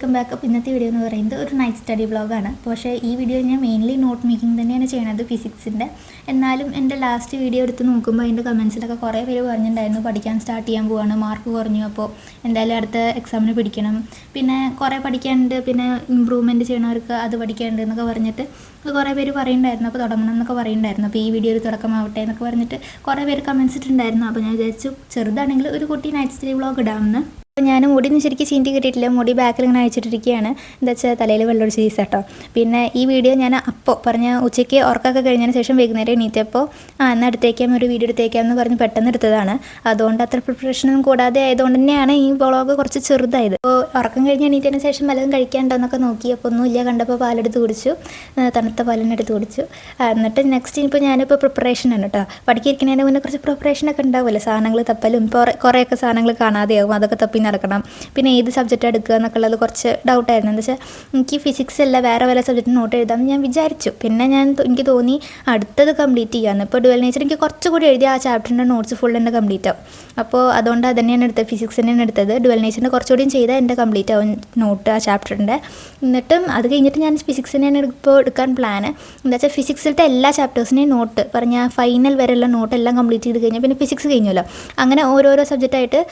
Welcome back. അപ്പോൾ ഇന്നത്തെ video എന്ന് പറയുന്നത് ഒരു നൈറ്റ് സ്റ്റഡി വ്ളോഗാണ്. പക്ഷേ ഈ വീഡിയോ ഞാൻ മെയിൻലി നോട്ട് മേക്കിംഗ് തന്നെയാണ് ചെയ്യണത്, ഫിസിക്സിൻ്റെ. എന്നാലും എൻ്റെ ലാസ്റ്റ് വീഡിയോ എടുത്ത് നോക്കുമ്പോൾ അതിൻ്റെ കമൻസിലൊക്കെ കുറേ പേര് പറഞ്ഞിട്ടുണ്ടായിരുന്നു പഠിക്കാൻ സ്റ്റാർട്ട് ചെയ്യാൻ പോവാണ്, മാർക്ക് കുറഞ്ഞു, അപ്പോൾ എന്തായാലും അടുത്ത എക്സാമിന് പിടിക്കണം, പിന്നെ കുറേ പഠിക്കാനുണ്ട്, പിന്നെ ഇമ്പ്രൂവ്മെൻറ്റ് ചെയ്യണവർക്ക് അത് പഠിക്കാനുണ്ട് എന്നൊക്കെ പറഞ്ഞിട്ട് കുറേ പേര് പറയുന്നുണ്ടായിരുന്നു. അപ്പോൾ തുടങ്ങണം എന്നൊക്കെ പറയുന്നുണ്ടായിരുന്നു. അപ്പോൾ ഈ വീഡിയോ ഒരു തുടക്കമാവട്ടെ എന്നൊക്കെ പറഞ്ഞിട്ട് കുറേ പേര് കമൻസ് ഇട്ടുണ്ടായിരുന്നു. അപ്പോൾ ഞാൻ വിചാരിച്ചു ചെറുതാണെങ്കിൽ ഒരു കുട്ടി നൈറ്റ് സ്റ്റഡി വ്ളോഗ് ഇടാമെന്ന്. അപ്പോൾ ഞാൻ മുടിയൊന്നും ശരിക്കും ചീന്തി കിട്ടിയിട്ടില്ല, മുടി ബാക്കിൽ ഇങ്ങനെ അയച്ചിട്ടിരിക്കുകയാണ്. എന്താ വെച്ചാൽ തലയിൽ വെള്ളമൊഴിച്ച് ചീസ് കേട്ടോ. പിന്നെ ഈ വീഡിയോ ഞാൻ അപ്പോൾ പറഞ്ഞ ഉച്ചയ്ക്ക് ഉറക്കമൊക്കെ കഴിഞ്ഞതിന് ശേഷം വൈകുന്നേരം എണീറ്റപ്പോൾ എന്നാൽ എടുത്തേക്കാം, ഒരു വീഡിയോ എടുത്തേക്കാം എന്ന് പറഞ്ഞ് പെട്ടെന്ന് എടുത്തതാണ്. അതുകൊണ്ട് അത്ര പ്രിപ്പറേഷനൊന്നും കൂടാതെ ആയതുകൊണ്ട് തന്നെയാണ് ഈ വ്ളോഗ് കുറച്ച് ചെറുതായത്. അപ്പോൾ ഉറക്കം കഴിഞ്ഞ് എണീറ്റതിന് ശേഷം വല്ലതും കഴിക്കാനുണ്ടോയെന്നൊക്കെ നോക്കി, അപ്പോൾ ഒന്നുമില്ല, കണ്ടപ്പോൾ പാലെടുത്ത് കുടിച്ചു, തണുത്ത പാലിനെടുത്ത് കുടിച്ചു. എന്നിട്ട് നെക്സ്റ്റ് ഇപ്പോൾ ഞാനിപ്പോൾ പ്രിപ്പറേഷനാണ് കേട്ടോ. പഠിക്കാതിരിക്കുന്നതിന് മുന്നേ കുറച്ച് പ്രിപ്പറേഷനൊക്കെ ഉണ്ടാവുമല്ലോ, സാധനങ്ങൾ തപ്പലും ഇപ്പോൾ കുറേയൊക്കെ സാധനങ്ങൾ കാണാതെയാവും, അതൊക്കെ തപ്പി നടക്കണം. പിന്നെ ഏത് സബ്ജക്റ്റ് എടുക്കുക എന്നൊക്കെ ഉള്ളത് കുറച്ച് ഡൗട്ടായിരുന്നു. എന്താ വെച്ചാൽ എനിക്ക് ഫിസിക്സ് അല്ല വേറെ വല്ല സബ്ജക്റ്റ് നോട്ട് എഴുതാമെന്ന് ഞാൻ വിചാരിച്ചു. പിന്നെ എനിക്ക് തോന്നി അടുത്തത് കംപ്ലീറ്റ് ചെയ്യാമെന്ന്. ഇപ്പോൾ ഡുവൽ നേച്ചർ എനിക്ക് കുറച്ചുകൂടി എഴുതി ആ ചാപ്റ്ററിൻ്റെ നോട്ട്സ് ഫുൾ എൻ്റെ കംപ്ലീറ്റ് ആവും. അപ്പോൾ അതുകൊണ്ട് അത് തന്നെയാണ് എടുത്തത്, ഫിസിക്സ് തന്നെയാണ് എടുത്തത്. ഡുവൽ നേച്ചറിൻ്റെ കുറച്ചുകൂടിയും ചെയ്താൽ എൻ്റെ കംപ്ലീറ്റ് ആവും നോട്ട് ആ ചാപ്റ്ററിൻ്റെ. എന്നിട്ടും അത് കഴിഞ്ഞിട്ട് ഞാൻ ഫിസിക്സ് തന്നെയാണ് ഇപ്പോൾ എടുക്കാൻ പ്ലാന്. എന്താ വെച്ചാൽ ഫിസിക്സിലത്തെ എല്ലാ ചാപ്റ്റേഴ്സിനെയും നോട്ട് പറഞ്ഞാൽ ഫൈനൽ വരെയുള്ള നോട്ട് എല്ലാം കംപ്ലീറ്റ് ചെയ്ത് കഴിഞ്ഞാൽ പിന്നെ ഫിസിക്സ് കഴിഞ്ഞല്ലോ. അങ്ങനെ ഓരോരോ സബ്ജക്റ്റായിട്ട്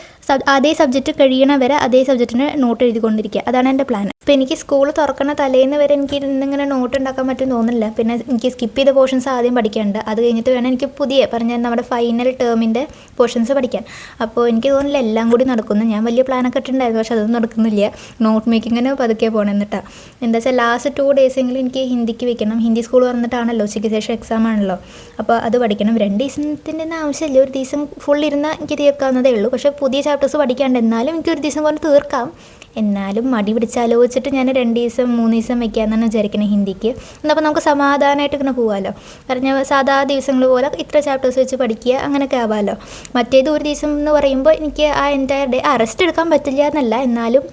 അതേ സബ്ജക്റ്റ് കഴിയണ വരെ അതേ സബ്ജക്റ്റിന് നോട്ട് എഴുതിക്കൊണ്ടിരിക്കുക, അതാണ് എൻ്റെ പ്ലാൻ. അപ്പോൾ എനിക്ക് സ്കൂൾ തുറക്കുന്ന തലേന്ന് വരെ എനിക്ക് ഇന്നിങ്ങനെ നോട്ട് ഉണ്ടാക്കാൻ പറ്റുമെന്ന് തോന്നുന്നില്ല. പിന്നെ എനിക്ക് സ്കിപ്പ് ചെയ്ത പോർഷൻസ് ആദ്യം പഠിക്കാനുണ്ട്, അത് കഴിഞ്ഞിട്ട് വേണം എനിക്ക് പുതിയ പറഞ്ഞാൽ നമ്മുടെ ഫൈനൽ ടേമിൻ്റെ പോർഷൻസ് പഠിക്കാൻ. അപ്പോൾ എനിക്ക് തോന്നുന്നില്ല എല്ലാം കൂടി നടക്കുന്നു. ഞാൻ വലിയ പ്ലാനൊക്കെ ഇട്ടുണ്ടായിരുന്നു, പക്ഷെ അതൊന്നും നടക്കുന്നില്ല. നോട്ട് മേക്കിങ്ങിന് പതുക്കെ പോകണം. എന്നിട്ടാണ് എന്താ വെച്ചാൽ ലാസ്റ്റ് 2 ഡേയ്സെങ്കിലും എനിക്ക് ഹിന്ദിക്ക് വെക്കണം. ഹിന്ദി സ്കൂൾ വന്നിട്ടാണല്ലോ, ഉച്ചയ്ക്ക് ശേഷം എക്സാം ആണല്ലോ. അപ്പോൾ അത് പഠിക്കണം. 2 ദിവസത്തിൻ്റെ ആവശ്യമില്ല, ഒരു ദിവസം ഫുൾ ഇരുന്നാൽ എനിക്ക് തീർക്കാവുന്നതേ ഉള്ളൂ. പക്ഷേ പുതിയ ചാപ്റ്റേഴ്സ് പഠിക്കാണ്ട്, എന്നാലും എനിക്ക് ഒരു ദിവസം കൊണ്ട് തീർക്കാം. എന്നാലും മടി പിടിച്ചാലോചിച്ചിട്ട് ഞാൻ 2 ദിവസം 3 ദിവസം വെക്കാമെന്നാണ് വിചാരിക്കുന്നത് ഹിന്ദിക്ക്. എന്നപ്പോൾ നമുക്ക് സമാധാനമായിട്ട് ഇങ്ങനെ പോകാമല്ലോ. പറഞ്ഞാൽ സാധാ ദിവസങ്ങൾ പോലെ ഇത്ര ചാപ്റ്റേഴ്സ് വെച്ച് പഠിക്കുക, അങ്ങനെയൊക്കെ ആവാമല്ലോ. മറ്റേത് ഒരു ദിവസം എന്ന് പറയുമ്പോൾ എനിക്ക് ആ എൻ്റയർ ഡേ റെസ്റ്റ് എടുക്കാൻ പറ്റില്ല എന്നല്ല, എന്നാലും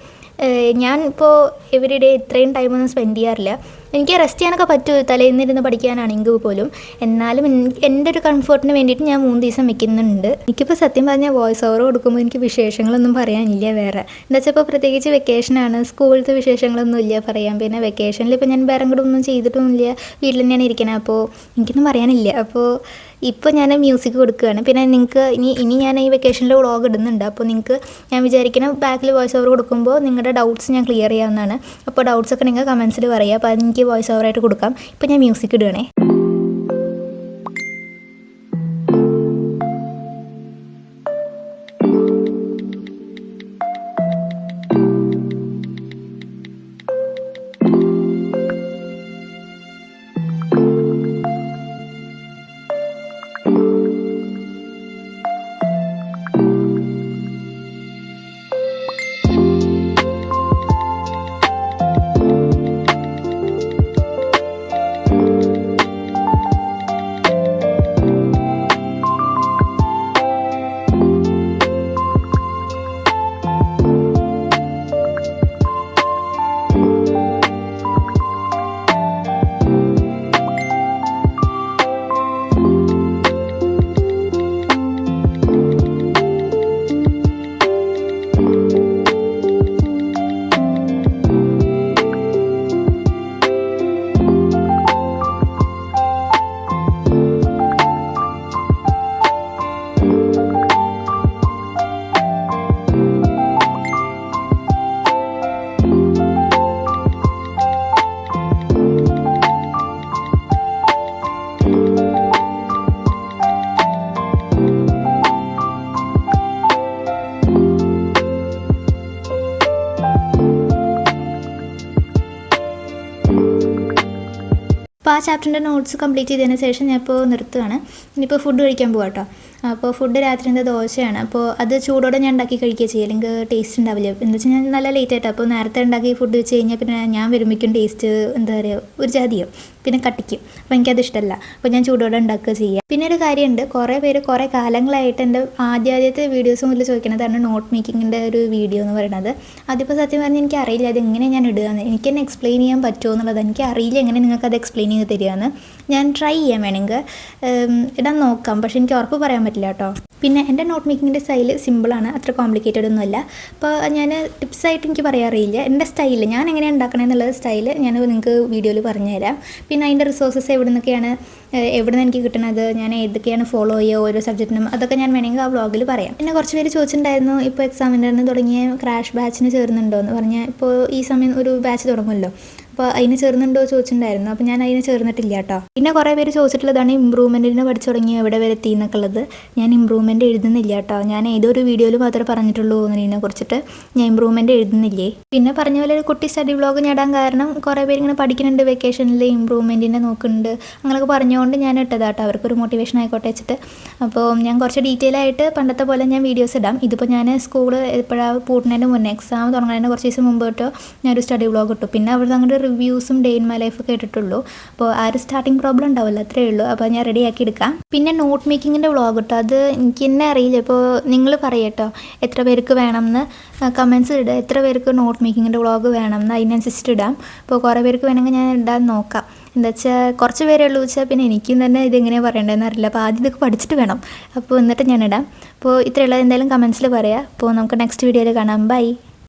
ഞാൻ ഇപ്പോൾ എവറി ഡേ ഇത്രയും ടൈമൊന്നും സ്പെൻഡ് ചെയ്യാറില്ല. എനിക്ക് റെസ്റ്റ് ചെയ്യാനൊക്കെ പറ്റും തലേന്നിരുന്ന് പഠിക്കാനാണെങ്കിൽ പോലും. എന്നാലും എൻ്റെ ഒരു കംഫർട്ടിന് വേണ്ടിയിട്ട് ഞാൻ 3 ദിവസം വെക്കുന്നുണ്ട്. എനിക്കിപ്പോൾ സത്യം പറഞ്ഞാൽ വോയിസ് ഓവർ കൊടുക്കുമ്പോൾ എനിക്ക് വിശേഷങ്ങളൊന്നും പറയാനില്ല വേറെ. എന്താ വെച്ചാൽ ഇപ്പോൾ പ്രത്യേകിച്ച് വെക്കേഷനാണ്, സ്കൂളിലത്തെ വിശേഷങ്ങളൊന്നും ഇല്ല പറയാൻ. പിന്നെ വെക്കേഷനിൽ ഇപ്പോൾ ഞാൻ വേറെ കൂടെ ഒന്നും ചെയ്തിട്ടൊന്നുമില്ല, വീട്ടിൽ തന്നെയാണ് ഇരിക്കുന്നത്. അപ്പോൾ എനിക്കൊന്നും പറയാനില്ല. അപ്പോൾ ഇപ്പോൾ ഞാൻ മ്യൂസിക് കൊടുക്കുകയാണ്. പിന്നെ നിങ്ങൾക്ക് ഇനി ഞാൻ ഈ വെക്കേഷനിൽ വ്ളോഗ് ഇടുന്നുണ്ട്. അപ്പോൾ നിങ്ങൾക്ക് ഞാൻ വിചാരിക്കണം ബാക്കിൽ വോയിസ് ഓവർ കൊടുക്കുമ്പോൾ നിങ്ങളുടെ ഡൗട്ട്സ് ഞാൻ ക്ലിയർ ചെയ്യാവുന്നതാണ്. അപ്പോൾ ഡൗട്ട്സൊക്കെ നിങ്ങൾ കമൻസിൽ പറയുക, അപ്പോൾ എനിക്ക് വോയിസ് ഓവറായിട്ട് കൊടുക്കാം. ഇപ്പോൾ ഞാൻ മ്യൂസിക് ഇടുകയാണേ. അപ്പോൾ ആ ചാപ്റ്ററിൻ്റെ നോട്ട്സ് കംപ്ലീറ്റ് ചെയ്തതിന് ശേഷം ഞാൻ ഇപ്പോൾ നിർത്തുകയാണ്. ഇനിയിപ്പോൾ ഫുഡ് കഴിക്കാൻ പോകാം കേട്ടോ. അപ്പോൾ ഫുഡ് രാത്രിൻ്റെ ദോശയാണ്. അപ്പോൾ അത് ചൂടോടെ ഞാൻ ഉണ്ടാക്കി കഴിക്കുക ചെയ്യുക, അല്ലെങ്കിൽ ടേസ്റ്റ് ഉണ്ടാവില്ല. എന്താ വെച്ചാൽ ഞാൻ നല്ല ലേറ്റ് ആയിട്ടാണ്. അപ്പോൾ നേരത്തെ ഉണ്ടാക്കി ഫുഡ് വെച്ച് കഴിഞ്ഞാൽ പിന്നെ ഞാൻ വരുമ്പോഴേക്കും ടേസ്റ്റ് എന്താ പറയുക ഒരു ജാതിയോ പിന്നെ കട്ടിക്കും. അപ്പോൾ എനിക്കത് ഇഷ്ടമല്ല. അപ്പോൾ ഞാൻ ചൂടോടെ ഉണ്ടാക്കുക ചെയ്യുക. പിന്നെ ഒരു കാര്യമുണ്ട്, കുറേ പേര് കുറേ കാലങ്ങളായിട്ട് എൻ്റെ ആദ്യത്തെ വീഡിയോസ് മുതൽ ചോദിക്കുന്നതാണ് നോട്ട് മേക്കിങ്ങിൻ്റെ ഒരു വീഡിയോ എന്ന് പറയുന്നത്. അതിപ്പോൾ സത്യം പറഞ്ഞാൽ എനിക്ക് അറിയില്ല അതെങ്ങനെ ഞാൻ ഇടുകയെന്ന്. എനിക്ക് തന്നെ എക്സ്പ്ലെയിൻ ചെയ്യാൻ പറ്റുമോ എന്നുള്ളത് എനിക്ക് അറിയില്ല. എങ്ങനെ നിങ്ങൾക്കത് എക്സ്പ്ലെയിൻ ചെയ്ത് തരികയെന്ന്. ഞാൻ ട്രൈ ചെയ്യാൻ വേണമെങ്കിൽ ഇടാൻ നോക്കാം, പക്ഷേ എനിക്ക് ഉറപ്പ് പറയാൻ പറ്റില്ല. പറ്റില്ല കേട്ടോ. പിന്നെ എൻ്റെ നോട്ട് മേക്കിങ്ങിൻ്റെ സ്റ്റൈല് സിമ്പിളാണ്, അത്ര കോംപ്ലിക്കേറ്റഡ് ഒന്നുമല്ല. അപ്പോൾ ഞാൻ ടിപ്സായിട്ട് എനിക്ക് പറയാറിയില്ല. എൻ്റെ സ്റ്റൈല് ഞാൻ എങ്ങനെയാണ് ഉണ്ടാക്കണമെന്നുള്ളത് സ്റ്റൈല് ഞാൻ നിങ്ങൾക്ക് വീഡിയോയിൽ പറഞ്ഞുതരാം. പിന്നെ അതിൻ്റെ റിസോഴ്സസ് എവിടെ നിന്നൊക്കെയാണ് എനിക്ക് കിട്ടുന്നത്, ഞാൻ ഏതൊക്കെയാണ് ഫോളോ ചെയ്യുക ഓരോ സബ്ജക്റ്റിനും, അതൊക്കെ ഞാൻ വേണമെങ്കിൽ ആ വ്ളോഗിൽ പറയാം. പിന്നെ കുറച്ച് പേര് ചോദിച്ചിട്ടുണ്ടായിരുന്നു ഇപ്പോൾ എക്സാമിൻ്റെ തുടങ്ങിയ ക്രാഷ് ബാച്ചിന് ചേർന്നുണ്ടോ എന്ന് പറഞ്ഞാൽ. ഇപ്പോൾ ഈ സമയം ഒരു ബാച്ച് തുടങ്ങുമല്ലോ, അപ്പോൾ അതിന് ചേർന്നുണ്ടോ ചോദിച്ചിട്ടുണ്ടായിരുന്നു. അപ്പോൾ ഞാൻ അതിന് ചേർന്നിട്ടില്ല കേട്ടോ. പിന്നെ കുറേ പേര് ചോദിച്ചിട്ടുള്ളതാണ് ഇമ്പ്രൂവ്മെൻറ്റിന് പഠിച്ചു തുടങ്ങി എവിടെ വരെ എത്തി എന്നൊക്കെ ഉള്ളത്. ഞാൻ ഇമ്പ്രൂവ്മെൻറ്റ് എഴുതുന്നില്ല കേട്ടോ. ഞാൻ ഏതൊരു വീഡിയോയിൽ മാത്രമേ പറഞ്ഞിട്ടുള്ളൂ ഇതിനെ കുറിച്ചിട്ട്. ഞാൻ ഇമ്പ്രൂവ്മെൻറ്റ് എഴുതുന്നില്ലേ. പിന്നെ പറഞ്ഞ പോലെ ഒരു കുട്ടി സ്റ്റഡി വ്ളോഗ് നേടാൻ കാരണം കുറേ പേര് ഇങ്ങനെ പഠിക്കുന്നുണ്ട്, വെക്കേഷനിൽ ഇമ്പ്രൂവ്മെൻറ്റിനെ നോക്കുന്നുണ്ട്, അങ്ങനെയൊക്കെ പറഞ്ഞുകൊണ്ട് ഞാൻ ഇട്ടതാട്ടോ, അവർക്കൊരു മോട്ടിവേഷൻ ആയിക്കോട്ടെ വെച്ചിട്ട്. അപ്പോൾ ഞാൻ കുറച്ച് ഡീറ്റെയിൽ ആയിട്ട് പണ്ടത്തെ പോലെ ഞാൻ വീഡിയോസ് ഇടാം. ഇതിപ്പോൾ ഞാൻ സ്കൂൾ എപ്പോഴാണ് പൂട്ടുന്നതിന് മുന്നേ, എക്സാം തുടങ്ങുന്നതിന് കുറച്ച് ദിവസം മുമ്പ് തൊട്ടോ ഞാനൊരു സ്റ്റഡി വ്ളോഗ് ഇട്ടു. പിന്നെ അവിടെ അങ്ങോട്ട് റിവ്യൂസും ഡേ ഇൻ മൈ ലൈഫൊക്കെ ഇട്ടിട്ടുള്ളൂ. അപ്പോൾ ആ ഒരു സ്റ്റാർട്ടിങ് പ്രോബ്ലം ഉണ്ടാവില്ല, അത്രയേ ഉള്ളൂ. അപ്പോൾ ഞാൻ റെഡിയാക്കി എടുക്കാം. പിന്നെ നോട്ട് മേക്കിങ്ങിൻ്റെ വ്ളോഗ് ഇട്ടോ, അത് എനിക്ക് തന്നെ അറിയില്ല. ഇപ്പോൾ നിങ്ങൾ പറയട്ടോ എത്ര പേർക്ക് വേണമെന്ന് കമൻസ് ഇടുക, എത്ര പേർക്ക് നോട്ട് മേക്കിങ്ങിൻ്റെ വ്ളോഗ് വേണമെന്ന് അതിനനുസരിച്ചിട്ട് ഇടാം. അപ്പോൾ കുറേ പേർക്ക് വേണമെങ്കിൽ ഞാൻ ഇടാൻ നോക്കാം. എന്താ വെച്ചാൽ കുറച്ച് പേരേ ഉള്ളൂ വെച്ചാൽ പിന്നെ എനിക്കും തന്നെ ഇതെങ്ങനെയാണ് പറയേണ്ടതെന്ന് അറിയില്ല. അപ്പോൾ ആദ്യം ഇതൊക്കെ പഠിച്ചിട്ട് വേണം. അപ്പോൾ എന്നിട്ട് ഞാൻ ഇടാം. അപ്പോൾ ഇത്രയുള്ളത് എന്തായാലും കമൻസിൽ പറയാം. അപ്പോൾ നമുക്ക് നെക്സ്റ്റ് വീഡിയോയിൽ കാണാം. ബൈ.